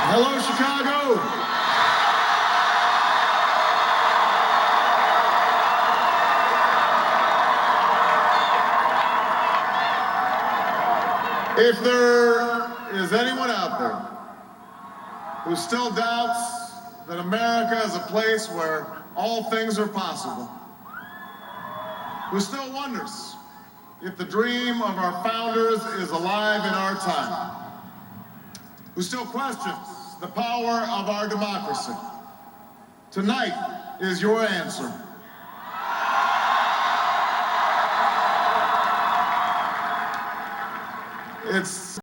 Hello, Chicago. If there is anyone out there who still doubts that America is a place where all things are possible, who still wonders if the dream of our founders is alive in our time, who still questions the power of our democracy, tonight is your answer. It's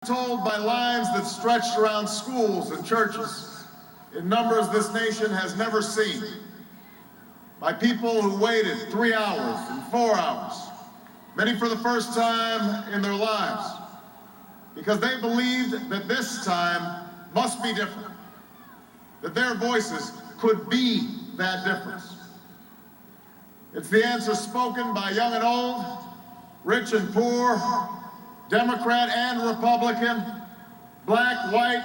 told by lines that stretched around schools and churches in numbers this nation has never seen, by people who waited 3 hours and 4 hours, many for the first time in their lives, because they believed that this time must be different, that their voices could be that difference. It's the answer spoken by young and old, rich and poor, Democrat and Republican, black, white,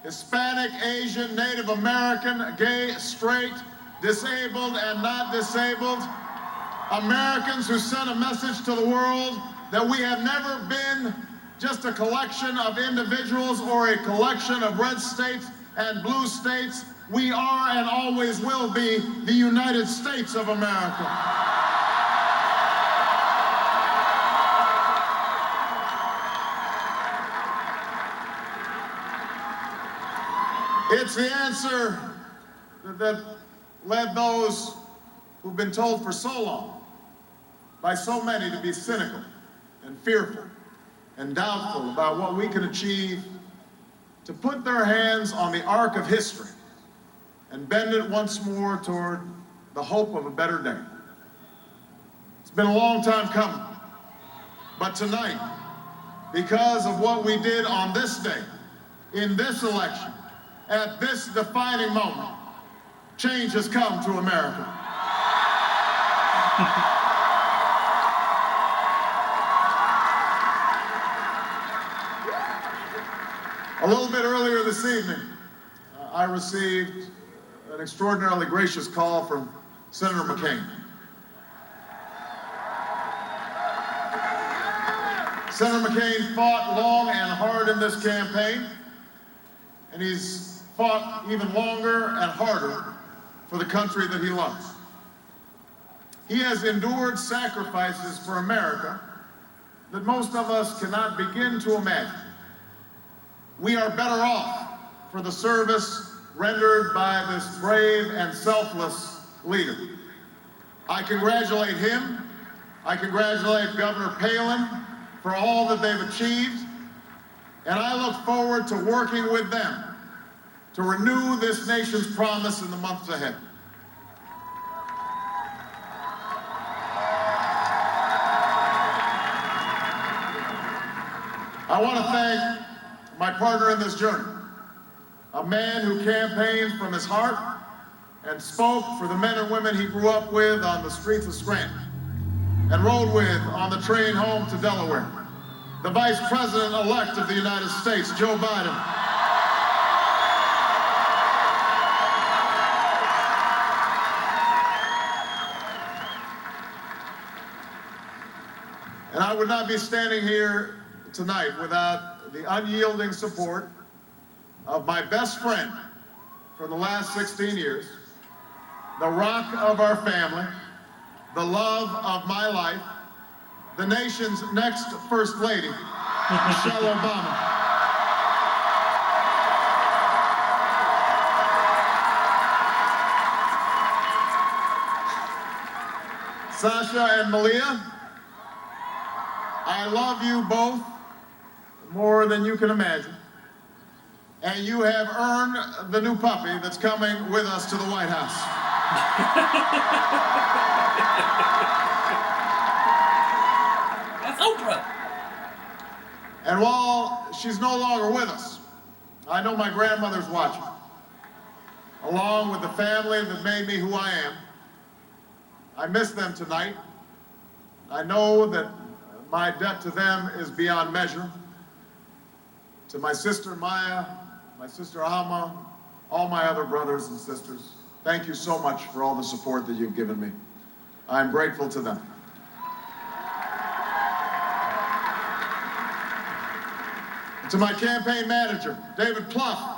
Hispanic, Asian, Native American, gay, straight, disabled and not disabled, Americans who sent a message to the world that we have never been just a collection of individuals or a collection of red states and blue states. We are and always will be the United States of America. It's the answer that led those who've been told for so long by so many to be cynical and fearful and doubtful about what we can achieve, to put their hands on the arc of history and bend it once more toward the hope of a better day. It's been a long time coming, but tonight, because of what we did on this day, in this election, at this defining moment, change has come to America. A little bit earlier this evening, I received an extraordinarily gracious call from Senator McCain. Senator McCain fought long and hard in this campaign, and he's fought even longer and harder for the country that he loves. He has endured sacrifices for America that most of us cannot begin to imagine. We are better off for the service rendered by this brave and selfless leader. I congratulate him. I congratulate Governor Palin for all that they've achieved, and I look forward to working with them to renew this nation's promise in the months ahead. I want to thank my partner in this journey, a man who campaigned from his heart and spoke for the men and women he grew up with on the streets of Scranton and rode with on the train home to Delaware, the Vice President-elect of the United States, Joe Biden. And I would not be standing here tonight without the unyielding support of my best friend for the last 16 years, the rock of our family, the love of my life, the nation's next First Lady, Michelle Obama. Sasha and Malia, I love you both more than you can imagine, and you have earned the new puppy that's coming with us to the White House. That's Oprah. And while she's no longer with us, I know my grandmother's watching, along with the family that made me who I am. I miss them tonight. I know that my debt to them is beyond measure. To my sister Maya, my sister Alma, all my other brothers and sisters, thank you so much for all the support that you've given me. I'm grateful to them. To my campaign manager, David Plouffe.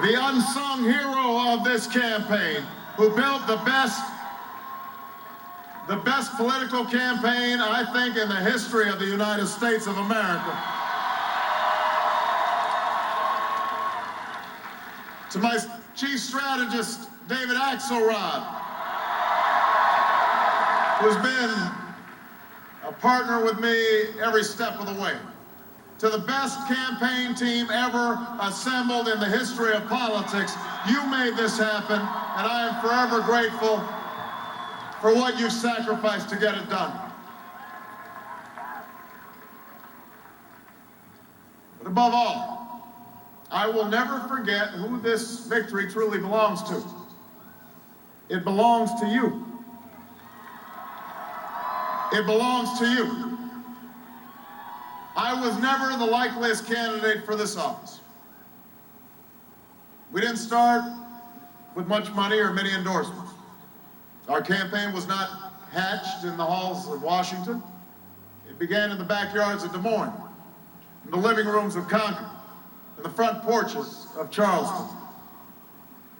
The unsung hero of this campaign, who built the best political campaign, I think, in the history of the United States of America. To my chief strategist, David Axelrod, who's been a partner with me every step of the way. To the best campaign team ever assembled in the history of politics, you made this happen, and I am forever grateful for what you've sacrificed to get it done. But above all, I will never forget who this victory truly belongs to. It belongs to you. It belongs to you. I was never the likeliest candidate for this office. We didn't start with much money or many endorsements. Our campaign was not hatched in the halls of Washington. It began in the backyards of Des Moines, in the living rooms of Concord, in the front porches of Charleston.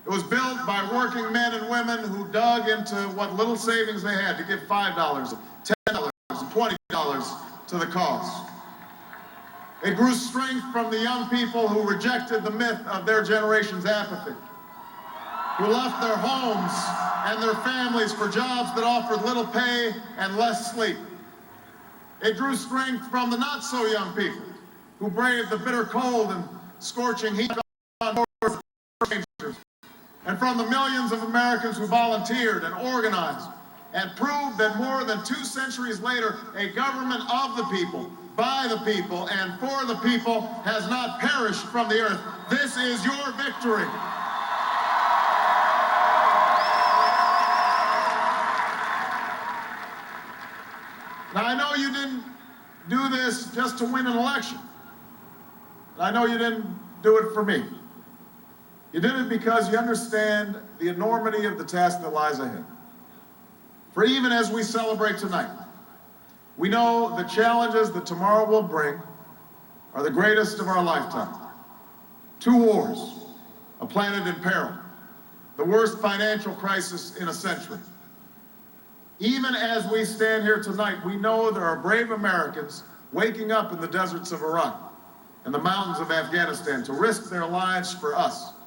It was built by working men and women who dug into what little savings they had to give $5, $10, $20 to the cause. It grew strength from the young people who rejected the myth of their generation's apathy, who left their homes and their families for jobs that offered little pay and less sleep. It drew strength from the not-so-young people who braved the bitter cold and scorching heat on doors of strangers, and from the millions of Americans who volunteered and organized and proved that more than 2 centuries later, a government of the people, by the people, and for the people has not perished from the earth. This is your victory. Now, I know you didn't do this just to win an election. I know you didn't do it for me. You did it because you understand the enormity of the task that lies ahead. For even as we celebrate tonight, we know the challenges that tomorrow will bring are the greatest of our lifetime. 2 wars, a planet in peril, the worst financial crisis in a century. Even as we stand here tonight, we know there are brave Americans waking up in the deserts of Iraq and the mountains of Afghanistan to risk their lives for us.